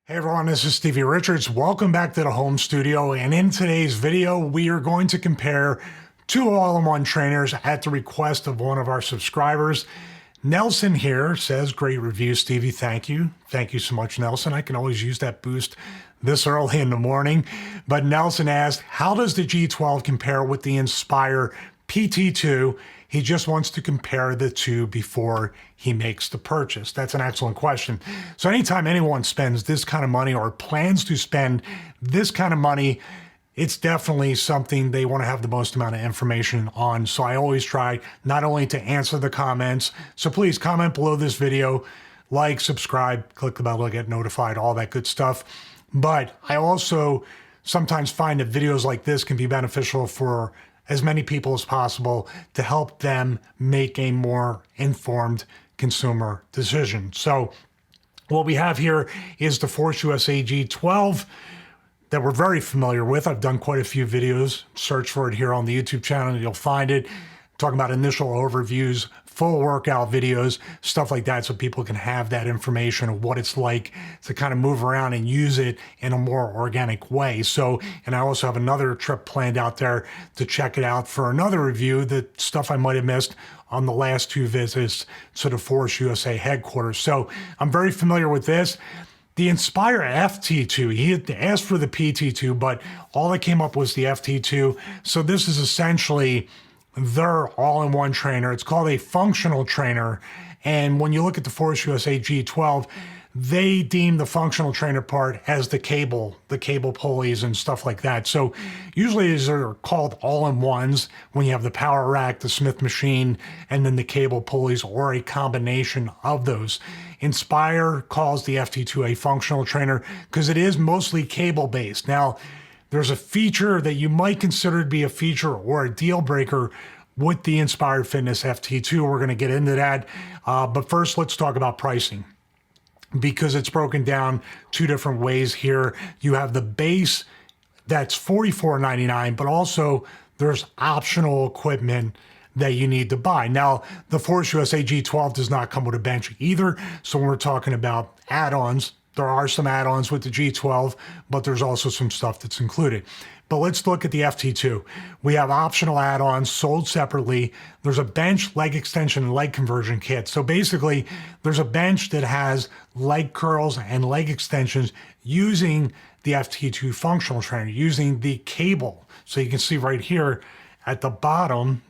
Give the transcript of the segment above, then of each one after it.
Hey everyone, this is Stevie Richards. Welcome back to the home studio. And in today's video, we are going to compare two all-in-one trainers at the request of one of our subscribers. Nelson here says, great review, Stevie. Thank you. Thank you so much, Nelson. I can always use that boost this early in the morning. But Nelson asked, how does the G12 compare with the Inspire PT2? He just wants to compare the two before he makes the purchase. That's an excellent question. So anytime anyone spends this kind of money or plans to spend this kind of money, it's definitely something they want to have the most amount of information on. So I always try not only to answer the comments, so please comment below this video, like, subscribe, click the bell to get notified, all that good stuff. But I also sometimes find that videos like this can be beneficial for as many people as possible to help them make a more informed consumer decision. So what we have here is the Force USA G12 that we're very familiar with. I've done quite a few videos. Search for it here on the YouTube channel and you'll find it. Talking about initial overviews, full workout videos, stuff like that, so people can have that information of what it's like to kind of move around and use it in a more organic way. So, and I also have another trip planned out there to check it out for another review, the stuff I might have missed on the last two visits to the Force USA headquarters. So I'm very familiar with this. The Inspire FT2, he had asked for the PT2, but all that came up was the FT2. So this is essentially their all-in-one trainer. It's called a functional trainer. And when you look at the Force USA G12, they deem the functional trainer part as the cable pulleys and stuff like that. So usually these are called all-in-ones when you have the power rack, the Smith machine, and then the cable pulleys, or a combination of those. Inspire calls the FT2 a functional trainer because it is mostly cable-based. Now, there's a feature that you might consider to be a feature or a deal breaker with the Inspire Fitness FT2. We're going to get into that. But first, let's talk about pricing, because it's broken down two different ways here. You have the base that's $44.99, but also there's optional equipment that you need to buy. Now, the Force USA G12 does not come with a bench either. So when we're talking about add-ons, there are some add-ons with the G12, but there's also some stuff that's included. But let's look at the FT2. We have optional add-ons sold separately. There's a bench, leg extension, and leg conversion kit. So basically, there's a bench that has leg curls and leg extensions using the FT2 functional trainer, using the cable. So you can see right here at the bottom,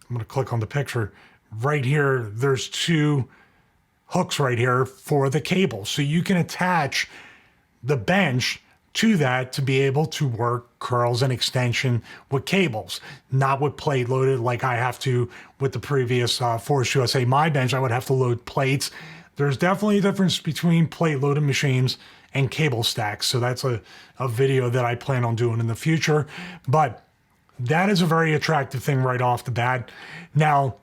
I'm gonna click on the picture, right here, there's two hooks right here for the cable. So you can attach the bench to that to be able to work curls and extension with cables, not with plate loaded like I have to with the previous Force USA My Bench. I would have to load plates. There's definitely a difference between plate loaded machines and cable stacks. So that's a video that I plan on doing in the future. But that is a very attractive thing right off the bat. Now,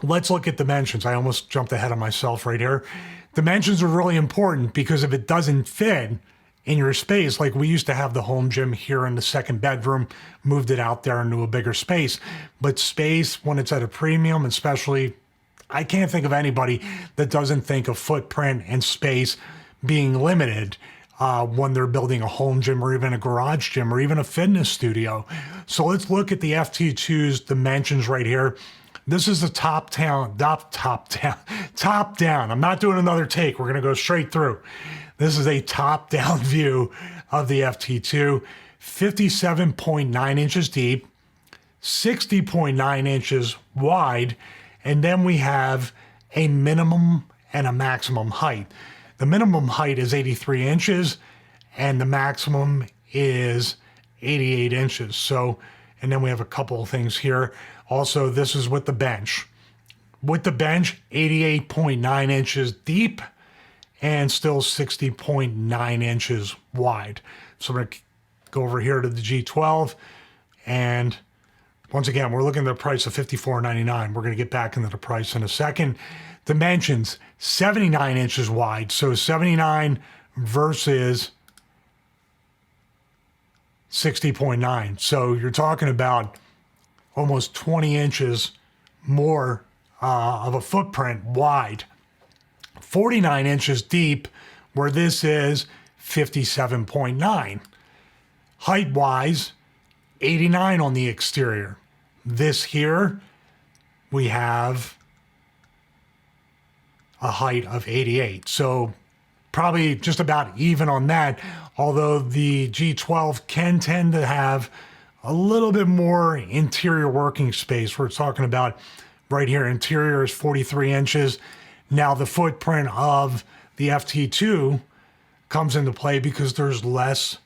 let's look at dimensions. I almost jumped ahead of myself right here. Dimensions are really important because if it doesn't fit in your space, like we used to have the home gym here in the second bedroom, moved it out there into a bigger space. But space, when it's at a premium, especially, I can't think of anybody that doesn't think of footprint and space being limited when they're building a home gym or even a garage gym or even a fitness studio. So let's look at the FT2's dimensions right here. This is the top down. I'm not doing another take. We're going to go straight through. This is a top down view of the FT2, 57.9 inches deep, 60.9 inches wide. And then we have a minimum and a maximum height. The minimum height is 83 inches and the maximum is 88 inches. So, and then we have a couple of things here. Also, this is with the bench. With the bench, 88.9 inches deep and still 60.9 inches wide. So we're gonna go over here to the G12. And once again, we're looking at the price of $54.99. We're gonna get back into the price in a second. Dimensions, 79 inches wide. So 79 versus 60.9. So you're talking about almost 20 inches more of a footprint wide. 49 inches deep where this is 57.9. Height-wise, 89 on the exterior. This here, we have a height of 88. So probably just about even on that, although the G12 can tend to have a little bit more interior working space. We're talking about right here, interior is 43 inches. Now the footprint of the FT2 comes into play because there's less,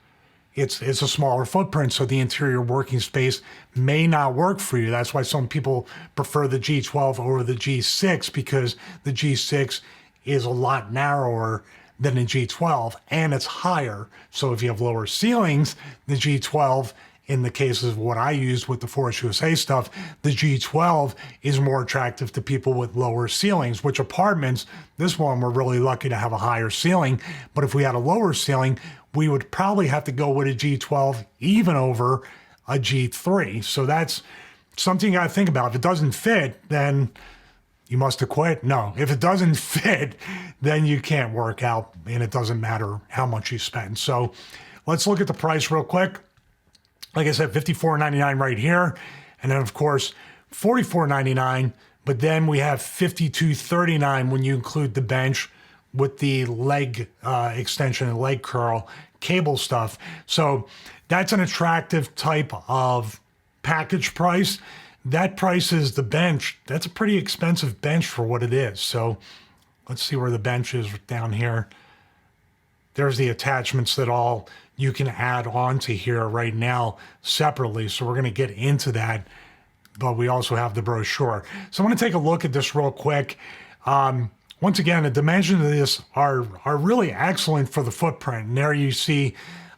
it's a smaller footprint, so the interior working space may not work for you. That's why some people prefer the G12 over the G6, because the G6 is a lot narrower than the G12 and it's higher. So if you have lower ceilings, the G12, in the cases of what I used with the Forest USA stuff, the G12 is more attractive to people with lower ceilings, which apartments, this one, we're really lucky to have a higher ceiling. But if we had a lower ceiling, we would probably have to go with a G12 even over a G3. So that's something you got to think about. If it doesn't fit, then you must have quit. No, if it doesn't fit, then you can't work out, and it doesn't matter how much you spend. So let's look at the price real quick. Like I said, $54.99 right here. And then, of course, $44.99. But then we have $52.39 when you include the bench with the leg extension and leg curl cable stuff. So that's an attractive type of package price. That price is the bench. That's a pretty expensive bench for what it is. So let's see where the bench is down here. There's the attachments that all you can add on to here right now separately. So we're going to get into that, but we also have the brochure. So I want to take a look at this real quick. Once again, the dimensions of this are really excellent for the footprint. And there you see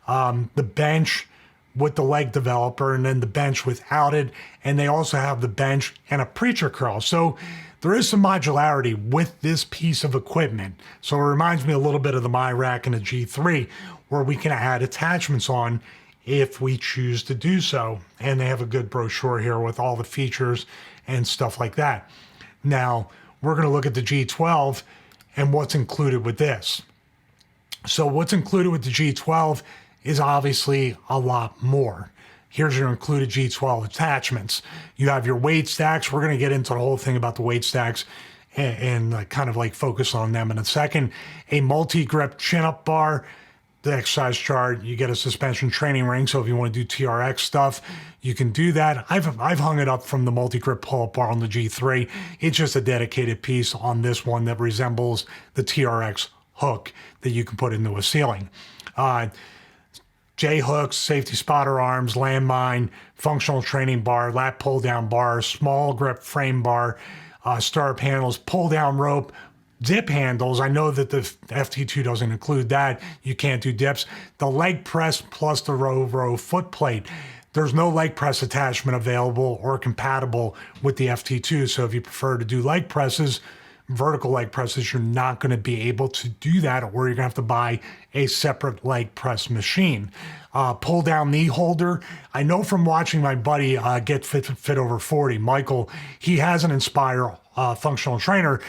the bench with the leg developer and then the bench without it. And they also have the bench and a preacher curl. So there is some modularity with this piece of equipment. So it reminds me a little bit of the MyRack and the G3, where we can add attachments on if we choose to do so. And they have a good brochure here with all the features and stuff like that. Now, we're going to look at the G12 and what's included with this. So what's included with the G12 is obviously a lot more. Here's your included G12 attachments. You have your weight stacks. We're going to get into the whole thing about the weight stacks and kind of like focus on them in a second. A multi-grip chin-up bar, the exercise chart, you get a suspension training ring. So if you want to do TRX stuff, you can do that. I've hung it up from the MultiCurve Pullup Bar on the G3. It's just a dedicated piece on this one that resembles the TRX hook that you can put into a ceiling. J-hooks, safety spotter arms, landmine, functional training bar, lat pull-down bar, small grip frame bar, stirrup handles, pull-down rope, dip handles. I know that the FT2 doesn't include that. You can't do dips. The leg press plus the row foot plate. There's no leg press attachment available or compatible with the FT2. So if you prefer to do leg presses, vertical leg presses, you're not going to be able to do that, or you're going to have to buy a separate leg press machine. Pull down knee holder. I know from watching my buddy get fit over 40, Michael, he has an Inspire functional trainer,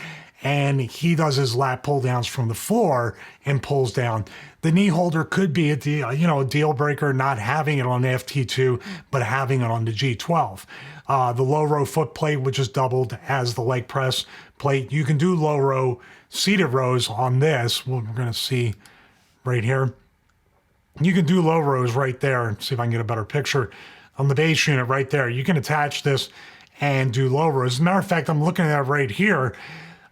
and he does his lat pull downs from the floor and pulls down. The knee holder could be a deal breaker, not having it on the FT2, but having it on the G12. The low row foot plate, which is doubled as the leg press plate. You can do low row seated rows on this. We're going to see right here. You can do low rows right there. See if I can get a better picture on the base unit right there. You can attach this and do low rows. As a matter of fact, I'm looking at it right here.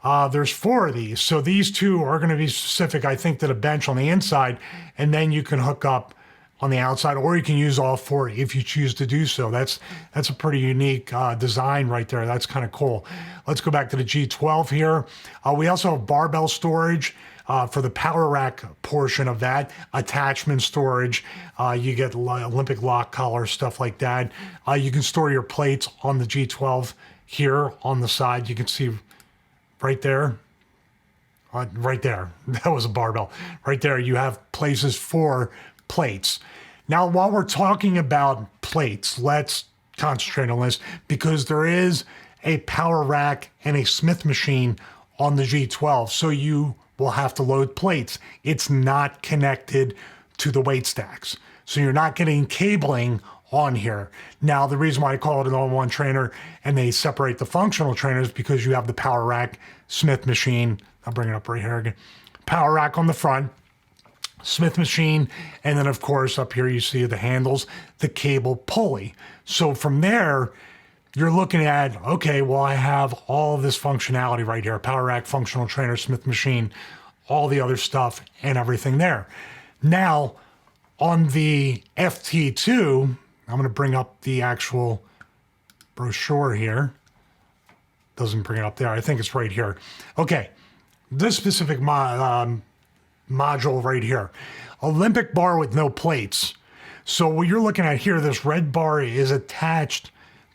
There's 4 of these. So these 2 are going to be specific, I think, to the bench on the inside, and then you can hook up on the outside, or you can use all 4 if you choose to do so. That's a pretty unique design right there. That's kind of cool. Let's go back to the G12 here. We also have barbell storage for the power rack portion of that, attachment storage. You get Olympic lock collar, stuff like that. You can store your plates on the G12 here on the side. You can see right there. Right there. That was a barbell. Right there, you have places for plates. Now, while we're talking about plates, let's concentrate on this, because there is a power rack and a Smith machine on the G12. So you will have to load plates. It's not connected to the weight stacks. So you're not getting cabling on here. Now, the reason why I call it an all-in-one trainer and they separate the functional trainers because you have the power rack, Smith machine. I'll bring it up right here again. Power rack on the front, Smith machine, and then of course up here you see the handles, the cable pulley. So from there, you're looking at, okay, well, I have all of this functionality right here, power rack, functional trainer, Smith machine, all the other stuff and everything there. Now, on the FT2, I'm going to bring up the actual brochure here. Doesn't bring it up there. I think it's right here. Okay, this specific module right here, Olympic bar with no plates. So what you're looking at here, this red bar is attached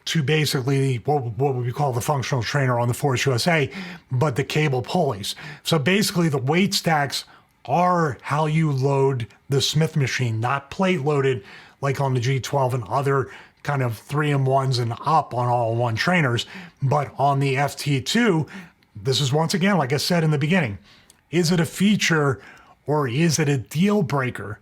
to basically what we call the functional trainer on the Force USA, but the cable pulleys. So basically the weight stacks are how you load the Smith machine, not plate loaded like on the G12 and other kind of 3-in-1s and up on all-in-one trainers. But on the FT2, this is once again, like I said in the beginning, is it a feature or is it a deal breaker?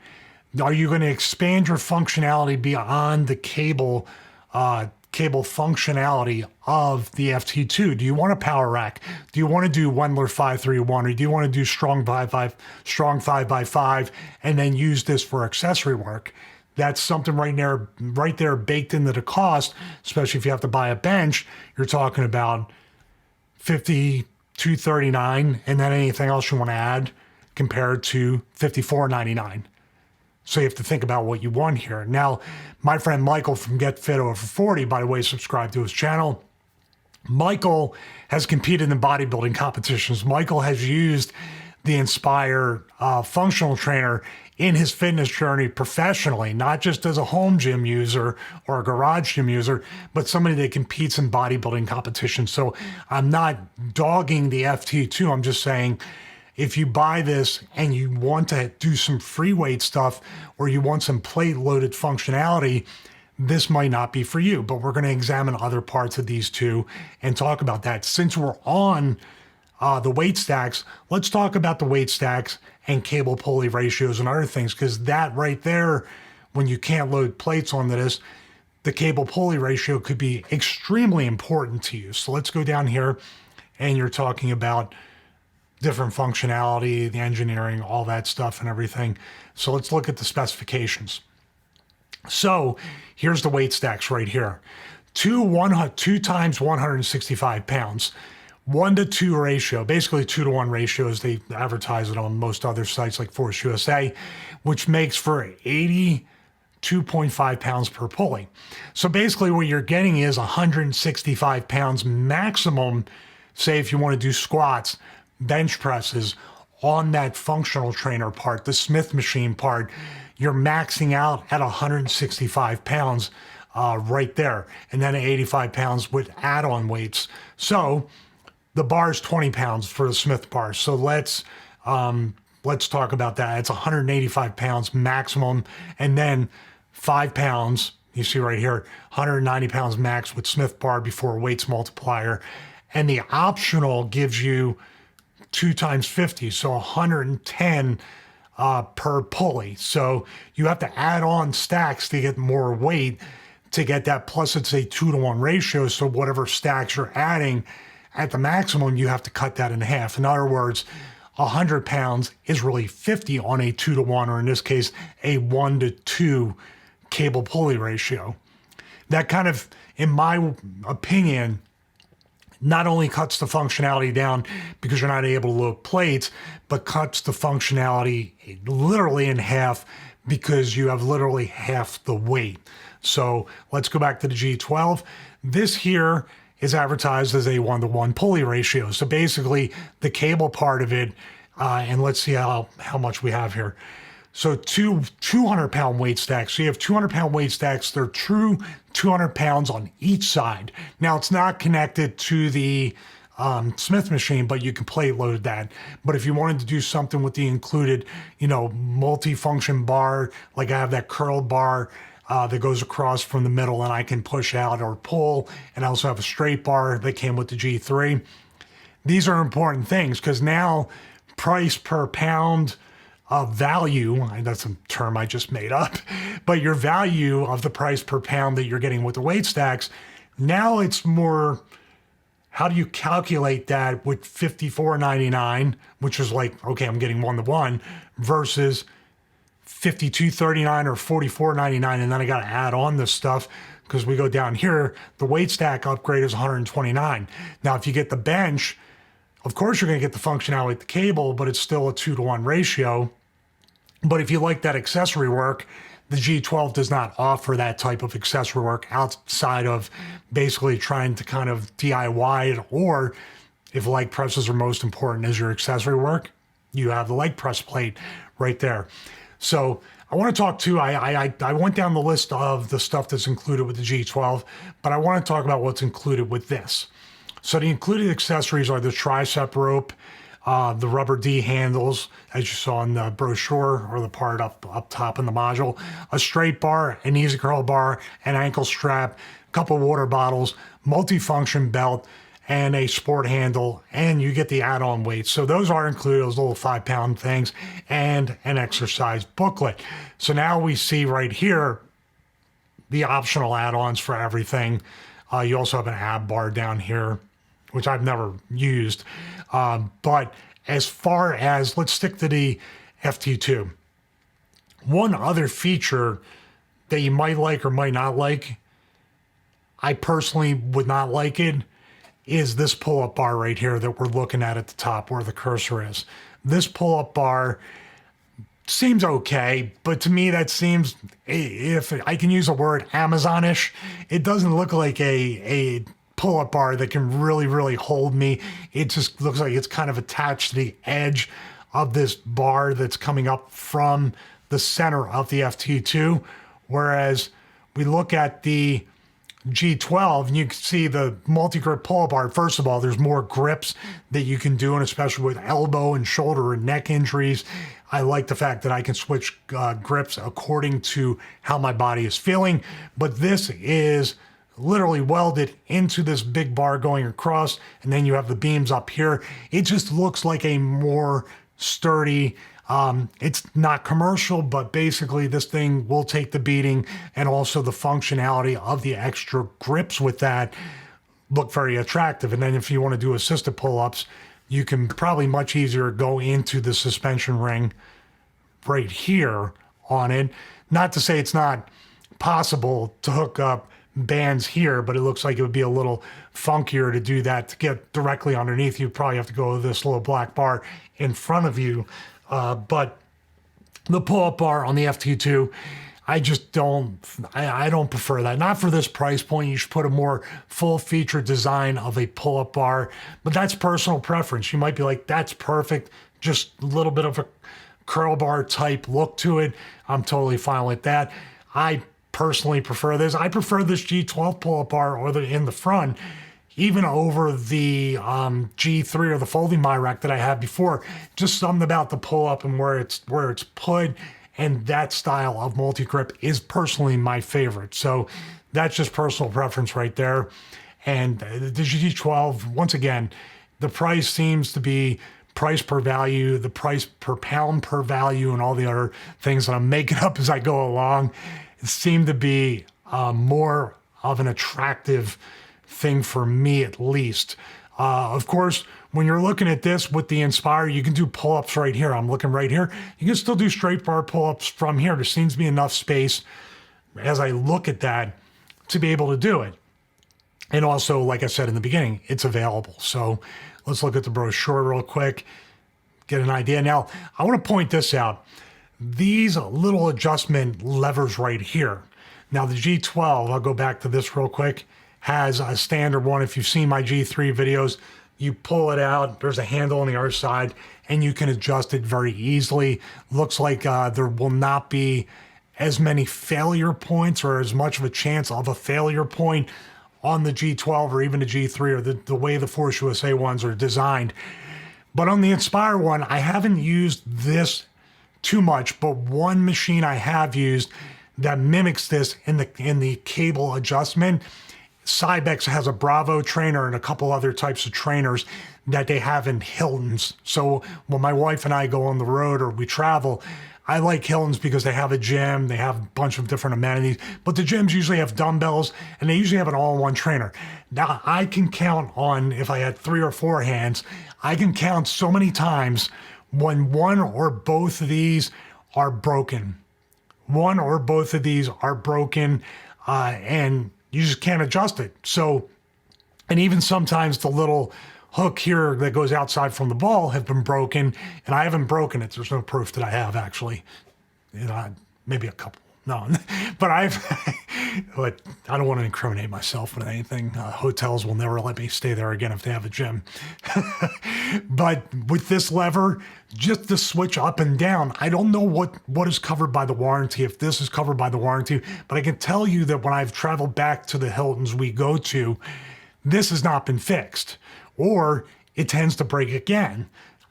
Are you going to expand your functionality beyond the cable functionality of the FT2? Do you want a power rack? Do you want to do Wendler 531, or do you want to do strong 5x5 and then use this for accessory work? That's something right there baked into the cost, especially if you have to buy a bench. You're talking about $52.39, and then anything else you want to add compared to $54.99. So you have to think about what you want here. Now, my friend Michael from Get Fit Over 40, by the way, subscribe to his channel. Michael has competed in bodybuilding competitions. Michael has used the Inspire functional trainer in his fitness journey professionally, not just as a home gym user or a garage gym user, but somebody that competes in bodybuilding competitions. So I'm not dogging the FT2. I'm just saying, if you buy this and you want to do some free weight stuff or you want some plate loaded functionality, this might not be for you. But we're going to examine other parts of these two and talk about that. Since we're on the weight stacks, let's talk about the weight stacks and cable pulley ratios and other things, because that right there, when you can't load plates onto this, the cable pulley ratio could be extremely important to you. So let's go down here, and you're talking about different functionality, the engineering, all that stuff and everything. So let's look at the specifications. So here's the weight stacks right here. Two times 165 pounds, 1-to-2 ratio, basically 2-to-1 ratios. They advertise it on most other sites like Force USA, which makes for 82.5 pounds per pulley. So basically what you're getting is 165 pounds maximum, say if you want to do squats, bench presses on that functional trainer part, the Smith machine part, you're maxing out at 165 pounds right there, and then 85 pounds with add-on weights. So the bar is 20 pounds for the Smith bar. So let's talk about that. It's 185 pounds maximum, and then 5 pounds, you see right here, 190 pounds max with Smith bar before weights multiplier. And the optional gives you 2 times 50, so 110 per pulley. So you have to add on stacks to get more weight to get that. Plus it's a 2-to-1 ratio. So whatever stacks you're adding at the maximum, you have to cut that in half. In other words, 100 pounds is really 50 on a 2-to-1, or in this case, a 1-to-2 cable pulley ratio. That kind of, in my opinion, not only cuts the functionality down because you're not able to load plates, but cuts the functionality literally in half because you have literally half the weight. So let's go back to the G12. This here is advertised as a 1-to-1 pulley ratio. So basically the cable part of it, and let's see how much we have here. So 200-pound weight stacks. So you have 200-pound weight stacks. They're true 200 pounds on each side. Now it's not connected to the Smith machine, but you can plate load that. But if you wanted to do something with the included, multi-function bar, like I have that curled bar that goes across from the middle and I can push out or pull, and I also have a straight bar that came with the G3. These are important things because now price per pound of value, and that's a term I just made up, but your value of the price per pound that you're getting with the weight stacks, now it's more, how do you calculate that with $54.99, which is like, okay, I'm getting 1-to-1, versus $52.39 or $44.99, and then I got to add on this stuff because we go down here, the weight stack upgrade is $129. Now, if you get the bench, of course, you're going to get the functionality with the cable, but it's still a 2-to-1 ratio. But if you like that accessory work, the G12 does not offer that type of accessory work outside of basically trying to kind of DIY it, or if leg presses are most important as your accessory work, you have the leg press plate right there. So I want to talk too, I went down the list of the stuff that's included with the G12, but I want to talk about what's included with this. So the included accessories are the tricep rope, the rubber D handles, as you saw in the brochure, or the part up top in the module, a straight bar, an easy curl bar, an ankle strap, a couple water bottles, multifunction belt, and a sport handle, and you get the add-on weights. So those are included, those little 5-pound things, and an exercise booklet. So now we see right here the optional add-ons for everything. You also have an ab bar down here, which I've never used. But as far as, let's stick to the FT2. One other feature that you might like or might not like, I personally would not like it, is this pull-up bar right here that we're looking at the top where the cursor is. This pull-up bar seems okay, but to me that seems, if I can use a word, Amazon-ish. It doesn't look like a pull-up bar that can really hold me. It just looks like it's kind of attached to the edge of this bar that's coming up from the center of the FT2. Whereas we look at the G12 and you can see the MultiCurve Pullup Bar. First of all, there's more grips that you can do, and especially with elbow and shoulder and neck injuries, I like the fact that I can switch grips according to how my body is feeling. But this is literally welded into this big bar going across, and then you have the beams up here. It just looks like a more sturdy, it's not commercial, but basically this thing will take the beating, and also the functionality of the extra grips with that look very attractive. And then if you want to do assisted pull-ups, you can probably much easier go into the suspension ring right here on it. Not to say it's not possible to hook up bands here, but it looks like it would be a little funkier to do that. To get directly underneath, you probably have to go with this little black bar in front of you. But the pull-up bar on the FT2, I just don't, I don't prefer that. Not for this price point. You should put a more full-featured design of a pull-up bar, but that's personal preference. You might be like, that's perfect, just a little bit of a curl bar type look to it. I'm totally fine with that. I personally prefer this. I prefer this G12 pull-up bar or in the front, even over the G3 or the folding my rack that I had before. Just something about the pull-up and where it's put, and that style of multi-grip is personally my favorite. So that's just personal preference right there. And the G12, once again, the price seems to be price per value, the price per pound per value, and all the other things that I'm making up as I go along seem to be more of an attractive thing for me, at least. Of course, when you're looking at this with the Inspire, you can do pull-ups right here. I'm looking right here. You can still do straight bar pull-ups from here. There seems to be enough space as I look at that to be able to do it. And also, like I said in the beginning, it's available. So let's look at the brochure real quick, get an idea. Now, I want to point this out. These little adjustment levers right here. Now, the G12, I'll go back to this real quick, has a standard one. If you've seen my G3 videos, you pull it out, there's a handle on the other side, and you can adjust it very easily. Looks like there will not be as many failure points or as much of a chance of a failure point on the G12 or even the G3 or the way the Force USA ones are designed. But on the Inspire one, I haven't used this too much, but one machine I have used that mimics this in the cable adjustment. Cybex has a Bravo trainer and a couple other types of trainers that they have in Hilton's. So when my wife and I go on the road or we travel, I like Hilton's because they have a gym, they have a bunch of different amenities, but the gyms usually have dumbbells and they usually have an all-in-one trainer. Now I can count on, if I had 3 or 4 hands, I can count so many times when one or both of these are broken. One or both of these are broken, and you just can't adjust it. So, and even sometimes the little hook here that goes outside from the ball have been broken, and I haven't broken it. There's no proof that I have, actually. You know, maybe a couple. No, but but I don't want to incriminate myself with anything. Hotels will never let me stay there again if they have a gym. But with this lever, just the switch up and down, I don't know what is covered by the warranty, if this is covered by the warranty, but I can tell you that when I've traveled back to the Hiltons we go to, this has not been fixed, or it tends to break again.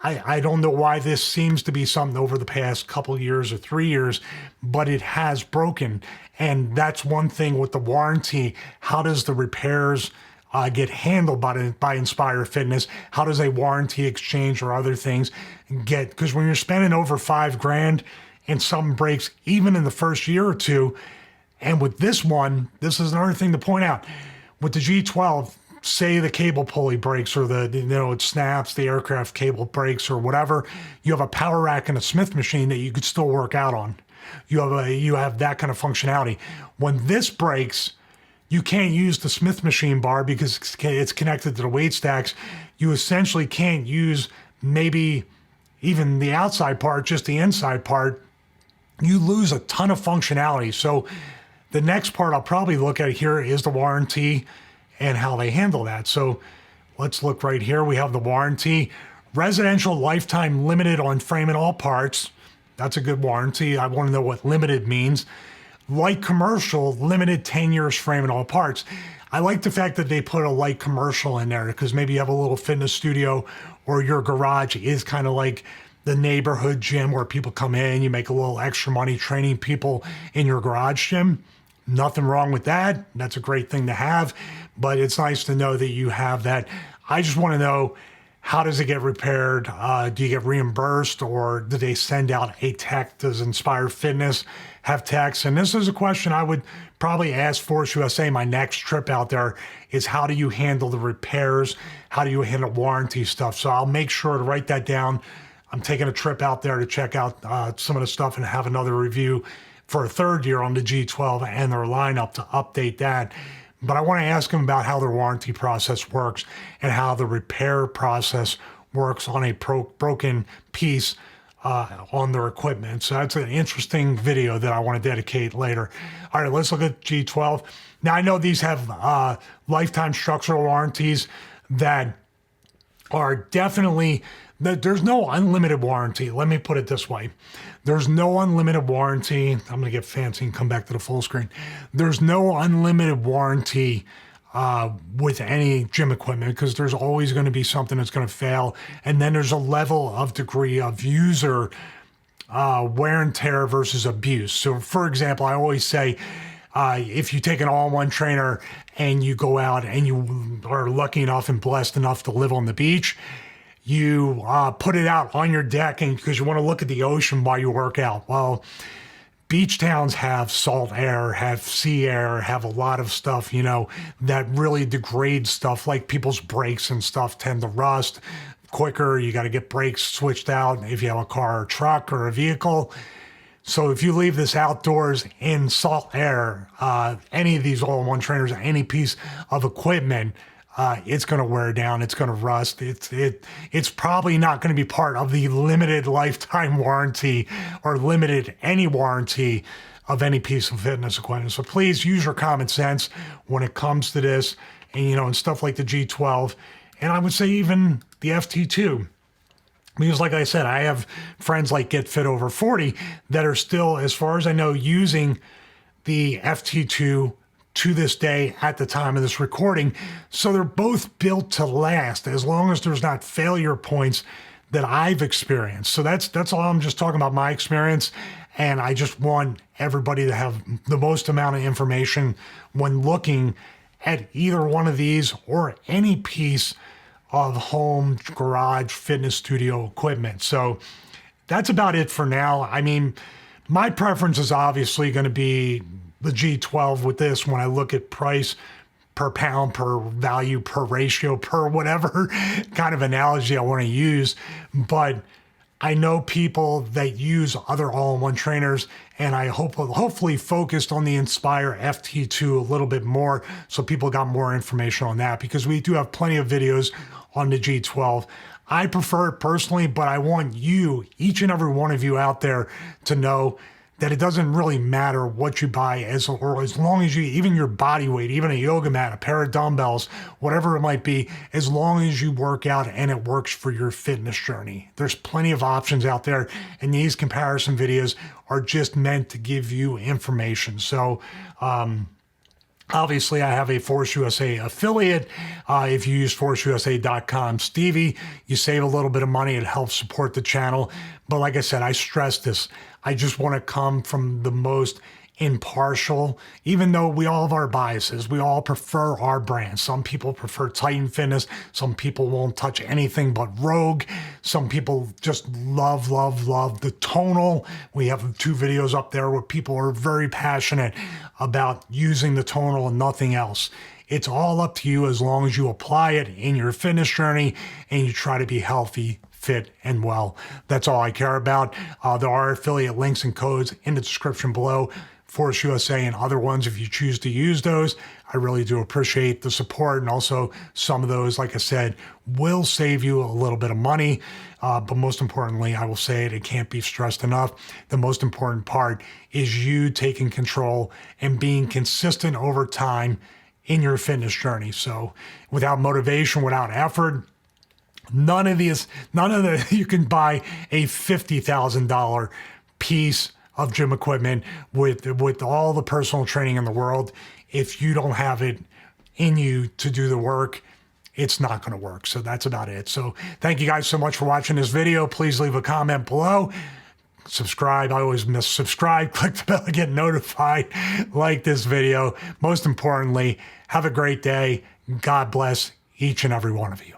I don't know why this seems to be something over the past couple years or 3 years, but it has broken. And that's one thing with the warranty. How does the repairs get handled by Inspire Fitness? How does a warranty exchange or other things get? Because when you're spending over $5,000 and something breaks even in the first year or two, and with this one, this is another thing to point out. With the G12, say the cable pulley breaks or it snaps, the aircraft cable breaks or whatever, you have a power rack and a Smith machine that you could still work out on. You have that kind of functionality. When this breaks, you can't use the Smith machine bar because it's connected to the weight stacks. You essentially can't use maybe even the outside part, just the inside part. You lose a ton of functionality. So the next part I'll probably look at here is the warranty and how they handle that. So let's look right here. We have the warranty. Residential lifetime limited on frame and all parts. That's a good warranty. I want to know what limited means. Light commercial, limited 10 years frame and all parts. I like the fact that they put a light commercial in there because maybe you have a little fitness studio or your garage is kind of like the neighborhood gym where people come in, you make a little extra money training people in your garage gym. Nothing wrong with that. That's a great thing to have, but it's nice to know that you have that. I just want to know, how does it get repaired? Do you get reimbursed, or do they send out a tech? Does Inspire Fitness have techs? And this is a question I would probably ask Force USA my next trip out there is, how do you handle the repairs? How do you handle warranty stuff? So I'll make sure to write that down. I'm taking a trip out there to check out some of the stuff and have another review for a 3rd year on the G12 and their lineup to update that. But I want to ask them about how their warranty process works and how the repair process works on a broken piece on their equipment. So that's an interesting video that I want to dedicate later. All right, let's look at G12. Now I know these have lifetime structural warranties that are definitely, there's no unlimited warranty. Let me put it this way. There's no unlimited warranty. I'm going to get fancy and come back to the full screen. There's no unlimited warranty with any gym equipment because there's always going to be something that's going to fail. And then there's a level of degree of user wear and tear versus abuse. So for example, I always say, if you take an all-in-one trainer and you go out and you are lucky enough and blessed enough to live on the beach, you put it out on your deck and because you want to look at the ocean while you work out. Well, beach towns have salt air, have sea air, have a lot of stuff, that really degrades stuff, like people's brakes and stuff tend to rust quicker. You got to get brakes switched out if you have a car or truck or a vehicle. So if you leave this outdoors in salt air, any of these all-in-one trainers, any piece of equipment, it's going to wear down. It's going to rust. It's probably not going to be part of the limited lifetime warranty or limited any warranty of any piece of fitness equipment. So please use your common sense when it comes to this, and stuff like the G12, and I would say even the FT2. Because like I said, I have friends like Get Fit Over 40 that are still, as far as I know, using the FT2 to this day at the time of this recording. So they're both built to last as long as there's not failure points that I've experienced. So that's all. I'm just talking about my experience. And I just want everybody to have the most amount of information when looking at either one of these or any piece of home, garage, fitness studio equipment. So that's about it for now. I mean, my preference is obviously going to be the G12 with this when I look at price per pound, per value, per ratio, per whatever kind of analogy I want to use. But I know people that use other all-in-one trainers, and I hopefully focused on the Inspire FT2 a little bit more so people got more information on that, because we do have plenty of videos on the G12. I prefer it personally, but I want you, each and every one of you out there, to know that it doesn't really matter what you buy, as long as you, even your body weight, even a yoga mat, a pair of dumbbells, whatever it might be, as long as you work out and it works for your fitness journey. There's plenty of options out there, and these comparison videos are just meant to give you information. So, obviously, I have a Force USA affiliate. If you use forceusa.com Stevie, you save a little bit of money. It helps support the channel. But like I said, I stress this. I just want to come from the most impartial, even though we all have our biases. We all prefer our brand. Some people prefer Titan Fitness. Some people won't touch anything but Rogue. Some people just love the Tonal. We have 2 videos up there where people are very passionate about using the Tonal and nothing else. It's all up to you, as long as you apply it in your fitness journey and you try to be healthy, fit, and well. That's all I care about. There are affiliate links and codes in the description below. Force USA and other ones, if you choose to use those. I really do appreciate the support, and also some of those, like I said, will save you a little bit of money. But most importantly, I will say it can't be stressed enough. The most important part is you taking control and being consistent over time in your fitness journey. So without motivation, without effort, none of the, you can buy a $50,000 piece of gym equipment with all the personal training in the world. If you don't have it in you to do the work, it's not going to work. So that's about it. So thank you guys so much for watching this video. Please leave a comment below. Subscribe. I always miss subscribe. Click the bell to get notified. Like this video. Most importantly, have a great day. God bless each and every one of you.